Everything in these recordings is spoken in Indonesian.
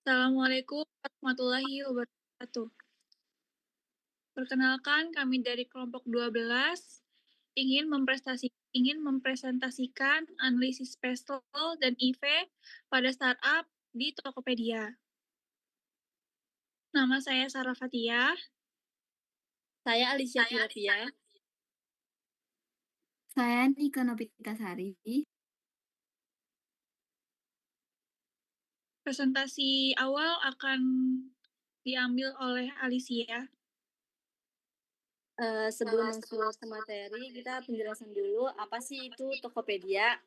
Assalamualaikum warahmatullahi wabarakatuh. Perkenalkan, kami dari kelompok 12 ingin mempresentasikan analisis PESTEL dan IV pada startup di Tokopedia. Nama saya Sarah Fatia. Saya Alicia Filovia. Saya Nika Novitasari. Presentasi awal akan diambil oleh Alicia. Sebelum masuk ke materi, kita penjelasan dulu apa sih itu Tokopedia.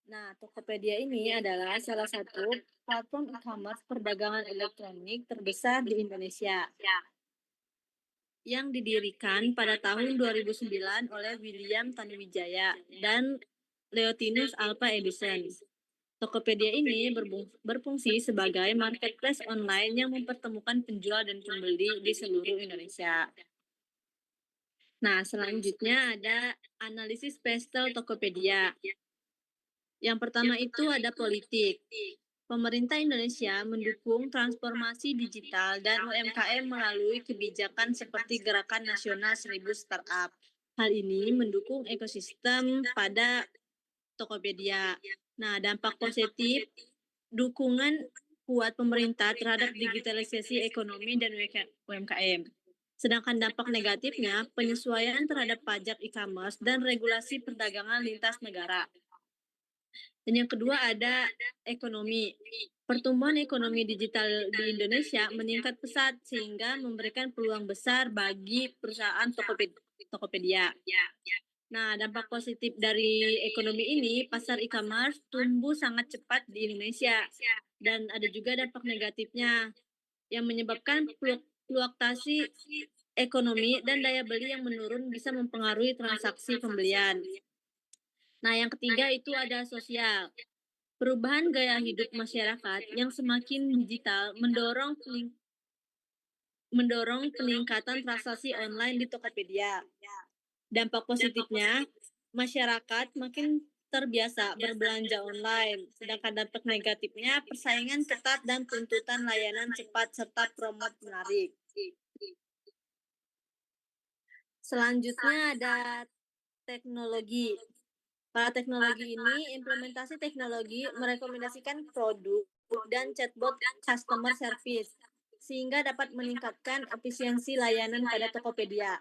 Nah, Tokopedia ini adalah salah satu platform e-commerce perdagangan elektronik terbesar di Indonesia yang didirikan pada tahun 2009 oleh William Tanuwijaya dan Leontinus Alpha Edison. Tokopedia ini berfungsi sebagai marketplace online yang mempertemukan penjual dan pembeli di seluruh Indonesia. Nah, selanjutnya ada analisis PESTEL Tokopedia. Yang pertama itu ada politik. Pemerintah Indonesia mendukung transformasi digital dan UMKM melalui kebijakan seperti Gerakan Nasional 1000 Startup. Hal ini mendukung ekosistem pada Tokopedia. Nah, dampak positif, dukungan kuat pemerintah terhadap digitalisasi ekonomi dan UMKM. Sedangkan dampak negatifnya, penyesuaian terhadap pajak e-commerce dan regulasi perdagangan lintas negara. Dan yang kedua ada ekonomi. Pertumbuhan ekonomi digital di Indonesia meningkat pesat sehingga memberikan peluang besar bagi perusahaan Tokopedia. Nah, dampak positif dari ekonomi ini, pasar e-commerce tumbuh sangat cepat di Indonesia. Dan ada juga dampak negatifnya yang menyebabkan fluktuasi ekonomi dan daya beli yang menurun bisa mempengaruhi transaksi pembelian. Nah, yang ketiga itu ada sosial. Perubahan gaya hidup masyarakat yang semakin digital mendorong peningkatan transaksi online di Tokopedia. Dampak positifnya, masyarakat makin terbiasa berbelanja online. Sedangkan dampak negatifnya, persaingan ketat dan tuntutan layanan cepat serta promosi menarik. Selanjutnya ada teknologi. Pada teknologi ini, implementasi teknologi merekomendasikan produk dan chatbot customer service sehingga dapat meningkatkan efisiensi layanan pada Tokopedia.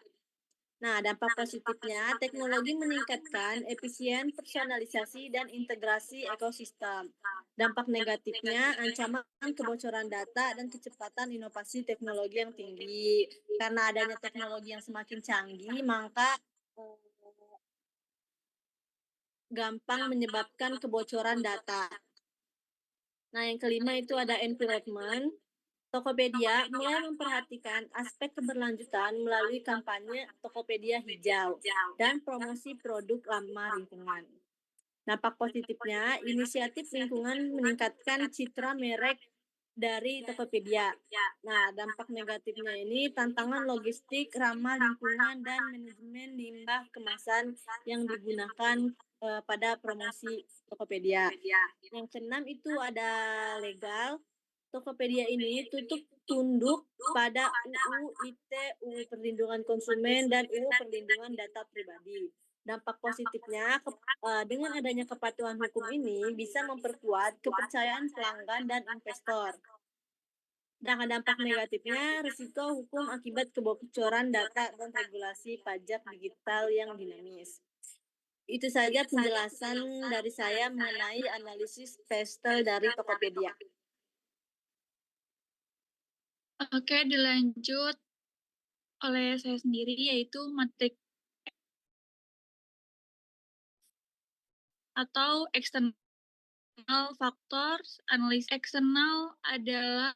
Nah, dampak positifnya, teknologi meningkatkan efisien personalisasi dan integrasi ekosistem. Dampak negatifnya, ancaman kebocoran data dan kecepatan inovasi teknologi yang tinggi. Karena adanya teknologi yang semakin canggih, maka gampang menyebabkan kebocoran data. Nah, yang kelima itu ada environment. Tokopedia mulai memperhatikan aspek keberlanjutan melalui kampanye Tokopedia Hijau dan promosi produk ramah lingkungan. Dampak positifnya, inisiatif lingkungan meningkatkan citra merek dari Tokopedia. Nah, dampak negatifnya ini tantangan logistik ramah lingkungan dan manajemen limbah kemasan yang digunakan pada promosi Tokopedia. Yang keenam itu ada legal. Tokopedia ini tunduk pada UU ITE, UU Perlindungan Konsumen, dan UU Perlindungan Data Pribadi. Dampak positifnya, dengan adanya kepatuhan hukum ini bisa memperkuat kepercayaan pelanggan dan investor. Sedangkan dampak negatifnya, risiko hukum akibat kebocoran data dan regulasi pajak digital yang dinamis. Itu saja penjelasan dari saya mengenai analisis PESTEL dari Tokopedia. Oke, dilanjut oleh saya sendiri, yaitu matrik atau external factors. Analis eksternal adalah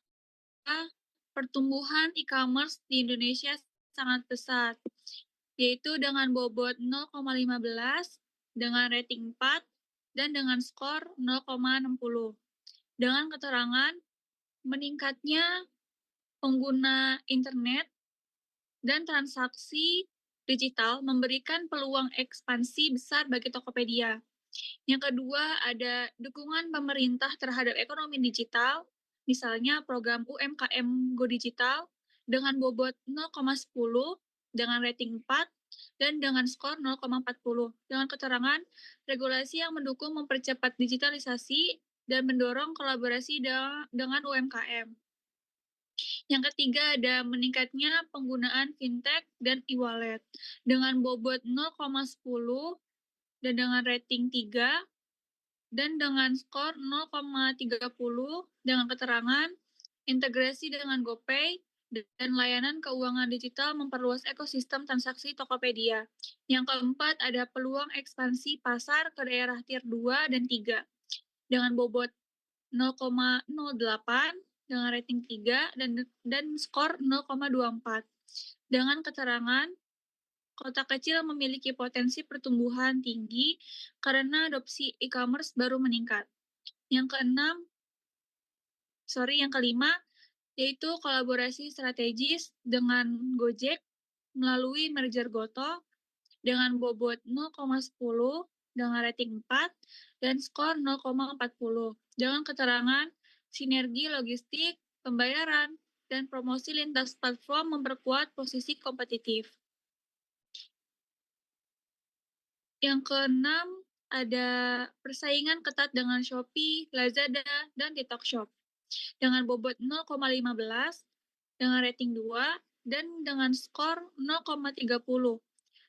pertumbuhan e-commerce di Indonesia sangat besar, yaitu dengan bobot 0,15, dengan rating 4, dan dengan skor 0,60. Dengan keterangan meningkatnya pengguna internet dan transaksi digital memberikan peluang ekspansi besar bagi Tokopedia. Yang kedua, ada dukungan pemerintah terhadap ekonomi digital. Misalnya program UMKM Go Digital dengan bobot 0,10 dengan rating 4 dan dengan skor 0,40 dengan keterangan regulasi yang mendukung mempercepat digitalisasi dan mendorong kolaborasi dengan UMKM. Yang ketiga ada meningkatnya penggunaan fintech dan e-wallet dengan bobot 0,10 dan dengan rating 3 dan dengan skor 0,30 dengan keterangan integrasi dengan GoPay dan layanan keuangan digital memperluas ekosistem transaksi Tokopedia. Yang keempat ada peluang ekspansi pasar ke daerah tier 2 dan 3 dengan bobot 0,08 dengan rating 3 dan skor 0,24 dengan keterangan kota kecil memiliki potensi pertumbuhan tinggi karena adopsi e-commerce baru meningkat. Yang kelima yaitu kolaborasi strategis dengan Gojek melalui merger Gotoh dengan bobot 0,10 dengan rating 4 dan skor 0,40 dengan keterangan sinergi logistik, pembayaran, dan promosi lintas platform memperkuat posisi kompetitif. Yang keenam ada persaingan ketat dengan Shopee, Lazada, dan TikTok Shop dengan bobot 0,15 dengan rating 2 dan dengan skor 0,30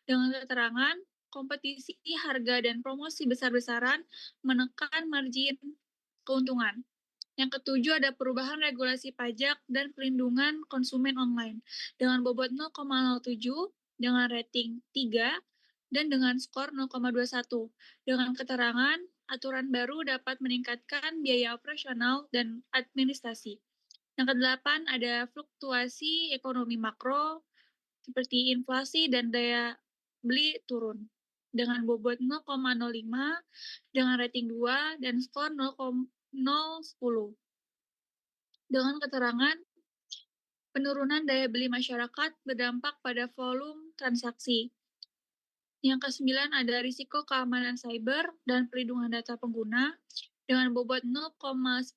dengan keterangan kompetisi harga dan promosi besar-besaran menekan margin keuntungan. Yang ketujuh ada perubahan regulasi pajak dan perlindungan konsumen online dengan bobot 0,07 dengan rating 3 dan dengan skor 0,21 dengan keterangan aturan baru dapat meningkatkan biaya operasional dan administrasi. Yang kedelapan ada fluktuasi ekonomi makro seperti inflasi dan daya beli turun dengan bobot 0,05 dengan rating 2 dan skor 0,10 dengan keterangan penurunan daya beli masyarakat berdampak pada volume transaksi. Yang kesembilan ada risiko keamanan cyber dan perlindungan data pengguna dengan bobot 0,10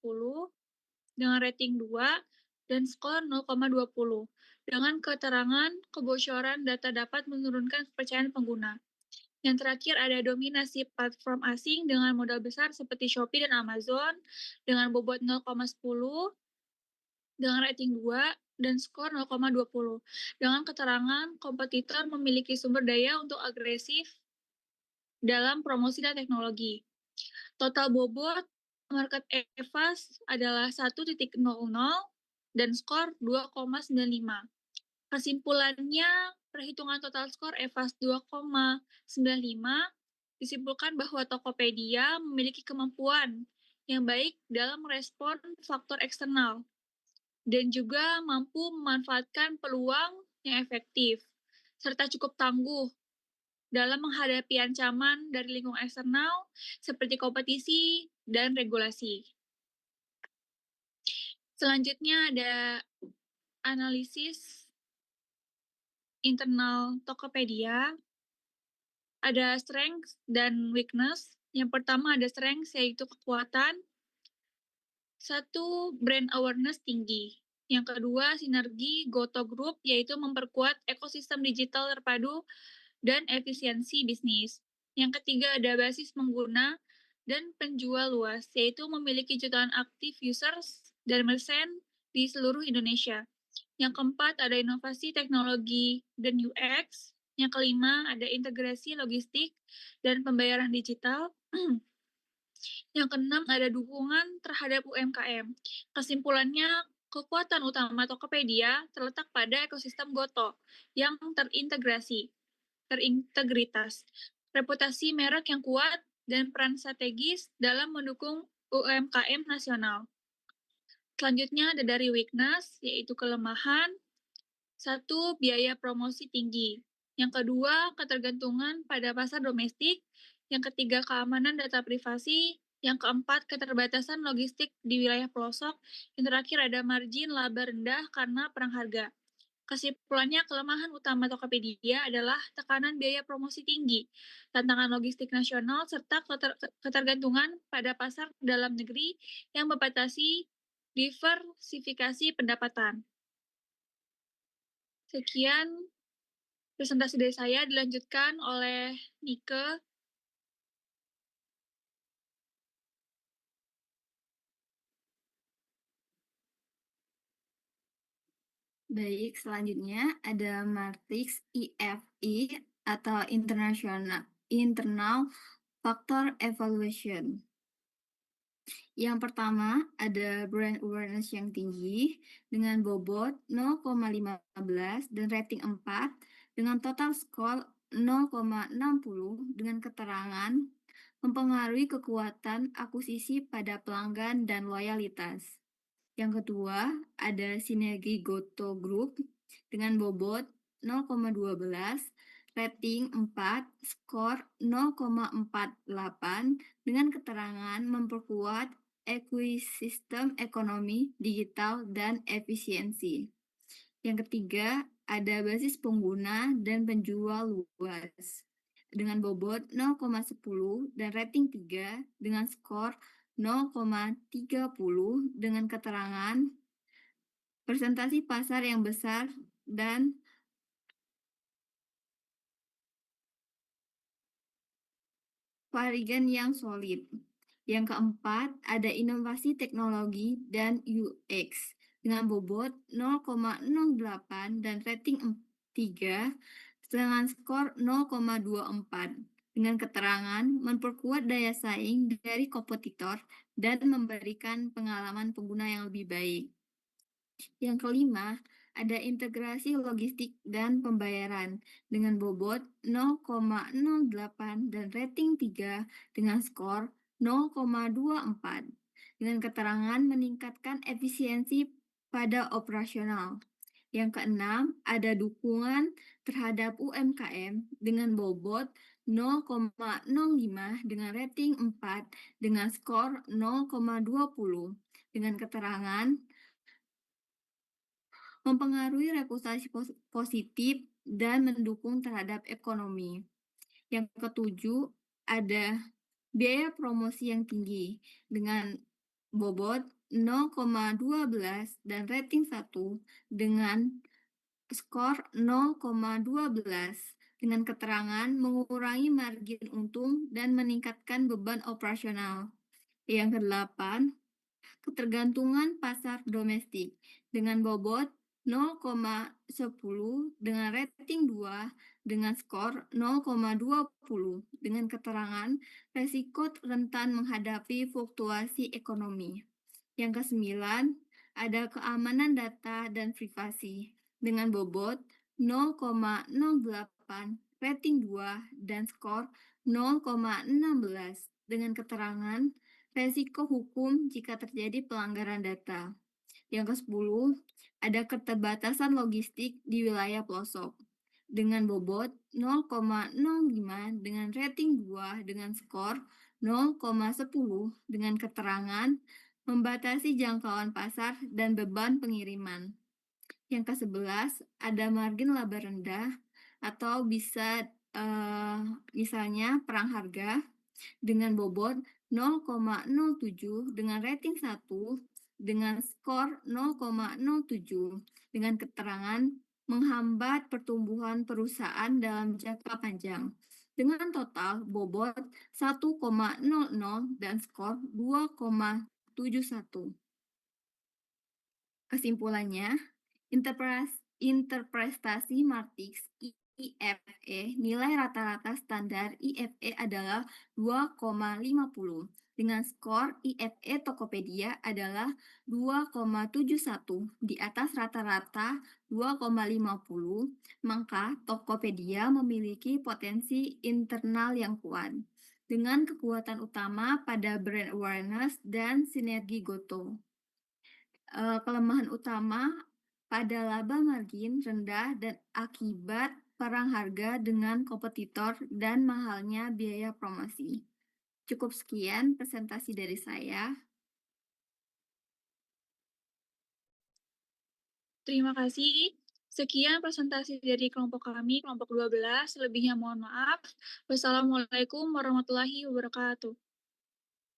dengan rating 2 dan skor 0,20 dengan keterangan kebocoran data dapat menurunkan kepercayaan pengguna. Yang terakhir ada dominasi platform asing dengan modal besar seperti Shopee dan Amazon dengan bobot 0,10 dengan rating 2 dan skor 0,20 dengan keterangan kompetitor memiliki sumber daya untuk agresif dalam promosi dan teknologi. Total bobot market EVAS adalah 1,00 dan skor 2,95. Kesimpulannya, perhitungan total skor EVAS 2,95 disimpulkan bahwa Tokopedia memiliki kemampuan yang baik dalam merespon faktor eksternal dan juga mampu memanfaatkan peluang yang efektif, serta cukup tangguh dalam menghadapi ancaman dari lingkungan eksternal seperti kompetisi dan regulasi. Selanjutnya ada analisis internal Tokopedia. Ada strength dan weakness. Yang pertama ada strength yaitu kekuatan. 1, brand awareness tinggi. Yang kedua, sinergi Gotoh Group yaitu memperkuat ekosistem digital terpadu dan efisiensi bisnis. Yang ketiga ada basis pengguna dan penjual luas, yaitu memiliki jutaan aktif users dan merchant di seluruh Indonesia. Yang keempat ada inovasi teknologi dan UX. Yang kelima ada integrasi logistik dan pembayaran digital. Yang keenam ada dukungan terhadap UMKM. Kesimpulannya, kekuatan utama Tokopedia terletak pada ekosistem Gotoh yang terintegritas, reputasi merek yang kuat, dan peran strategis dalam mendukung UMKM nasional. Selanjutnya ada dari weakness, yaitu kelemahan. 1, biaya promosi tinggi. Yang kedua, ketergantungan pada pasar domestik. Yang ketiga, keamanan data privasi. Yang keempat, keterbatasan logistik di wilayah pelosok. Yang terakhir ada margin laba rendah karena perang harga. Kesimpulannya, kelemahan utama Tokopedia adalah tekanan biaya promosi tinggi, tantangan logistik nasional, serta ketergantungan pada pasar dalam negeri yang membatasi diversifikasi pendapatan. Sekian presentasi dari saya, dilanjutkan oleh Nike. Baik, selanjutnya ada matriks IFE atau Internal Factor Evaluation. Yang pertama ada brand awareness yang tinggi dengan bobot 0,15 dan rating 4 dengan total skor 0,60 dengan keterangan mempengaruhi kekuatan akuisisi pada pelanggan dan loyalitas. Yang kedua, ada sinergi Goto Group dengan bobot 0,12, rating 4, skor 0,48 dengan keterangan memperkuat ekosistem ekonomi digital dan efisiensi. Yang ketiga, ada basis pengguna dan penjual luas dengan bobot 0,10 dan rating 3 dengan skor 0,30 dengan keterangan presentasi pasar yang besar dan varian yang solid. Yang keempat, ada inovasi teknologi dan UX dengan bobot 0,08 dan rating 3 dengan skor 0,24 dengan keterangan memperkuat daya saing dari kompetitor dan memberikan pengalaman pengguna yang lebih baik. Yang kelima, ada integrasi logistik dan pembayaran dengan bobot 0,08 dan rating 3 dengan skor 0,24 dengan keterangan meningkatkan efisiensi pada operasional. Yang keenam, ada dukungan terhadap UMKM dengan bobot 0,05 dengan rating 4 dengan skor 0,20 dengan keterangan mempengaruhi reputasi positif dan mendukung terhadap ekonomi. Yang ketujuh, ada biaya promosi yang tinggi dengan bobot 0,12 dan rating 1 dengan skor 0,12 dengan keterangan mengurangi margin untung dan meningkatkan beban operasional. Yang kedelapan, ketergantungan pasar domestik dengan bobot 0,10 dengan rating 2 dengan skor 0,20 dengan keterangan resiko rentan menghadapi fluktuasi ekonomi. Yang kesembilan, ada keamanan data dan privasi dengan bobot 0,08, rating 2 dan skor 0,16 dengan keterangan resiko hukum jika terjadi pelanggaran data. Yang ke-10, ada keterbatasan logistik di wilayah pelosok dengan bobot 0,05 dengan rating 2 dengan skor 0,10 dengan keterangan membatasi jangkauan pasar dan beban pengiriman. Yang ke-11, ada margin laba rendah atau bisa misalnya perang harga dengan bobot 0,07 dengan rating 1 dengan skor 0,07 dengan keterangan menghambat pertumbuhan perusahaan dalam jangka panjang dengan total bobot 1,00 dan skor 2,71. Kesimpulannya, interpretasi matriks IFE, nilai rata-rata standar IFE adalah 2,50 dengan skor IFE Tokopedia adalah 2,71 di atas rata-rata 2,50, maka Tokopedia memiliki potensi internal yang kuat dengan kekuatan utama pada brand awareness dan sinergi Goto. Kelemahan utama pada laba margin rendah dan akibat perang harga dengan kompetitor dan mahalnya biaya promosi. Cukup sekian presentasi dari saya. Terima kasih. Sekian presentasi dari kelompok kami, kelompok 12. Selebihnya mohon maaf. Wassalamualaikum warahmatullahi wabarakatuh.